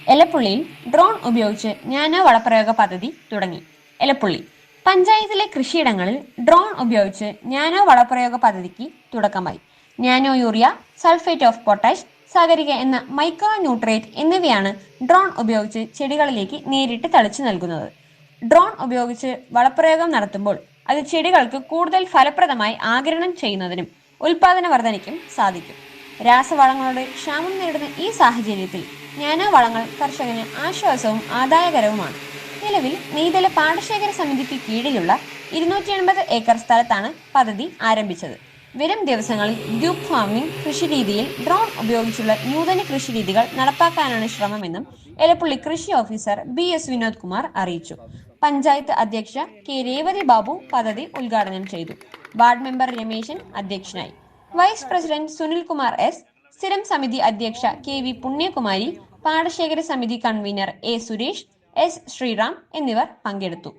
എലപ്പുള്ളിയിൽ drone ഉപയോഗിച്ച് nano വളപ്രയോഗ പദ്ധതി തുടങ്ങി. എലപ്പുള്ളി പഞ്ചായത്തിലെ കൃഷിയിടങ്ങളിൽ ഡ്രോൺ ഉപയോഗിച്ച് നാനോ വളപ്രയോഗ പദ്ധതിക്ക് തുടക്കമായി. Nano urea, sulphate of potash, Sagarika എന്ന മൈക്രോ ന്യൂട്രിയന്റ് എന്നിവയാണ് ഡ്രോൺ ഉപയോഗിച്ച് ചെടികളിലേക്ക് നേരിട്ട് തളിച്ചു നൽകുന്നത്. ഡ്രോൺ ഉപയോഗിച്ച് വളപ്രയോഗം നടത്തുമ്പോൾ അത് ചെടികൾക്ക് കൂടുതൽ ഫലപ്രദമായി ആഗിരണം ചെയ്യുന്നതിനും ഉൽപാദന വർധനയ്ക്കും സാധിക്കും. രാസവളങ്ങളുടെ ക്ഷാമം നേരിടുന്ന ഈ സാഹചര്യത്തിൽ നാനോ വളങ്ങൾ കർഷകന് ആശ്വാസവും ആദായകരവുമാണ്. നിലവിൽ നെയ്തല പാടശേഖര സമിതിക്ക് കീഴിലുള്ള 280 ഏക്കർ സ്ഥലത്താണ് പദ്ധതി ആരംഭിച്ചത്. വരും ദിവസങ്ങളിൽ ഗ്രൂപ്പ് ഫാമിംഗ് കൃഷിരീതിയിൽ ഡ്രോൺ ഉപയോഗിച്ചുള്ള നൂതന കൃഷിരീതികൾ നടപ്പാക്കാനാണ് ശ്രമമെന്നും എലപ്പുള്ളി കൃഷി ഓഫീസർ BS വിനോദ് കുമാർ അറിയിച്ചു. പഞ്ചായത്ത് അധ്യക്ഷ K രേവതി ബാബു പദ്ധതി ഉദ്ഘാടനം ചെയ്തു. വാർഡ് മെമ്പർ രമേശൻ അധ്യക്ഷനായി. വൈസ് പ്രസിഡന്റ് സുനിൽകുമാർ S, സ്ഥിരം സമിതി അധ്യക്ഷ KV പുണ്യകുമാരി, പാടശേഖര സമിതി convener A Suresh, S Sreeram എന്നിവർ പങ്കെടുത്തു.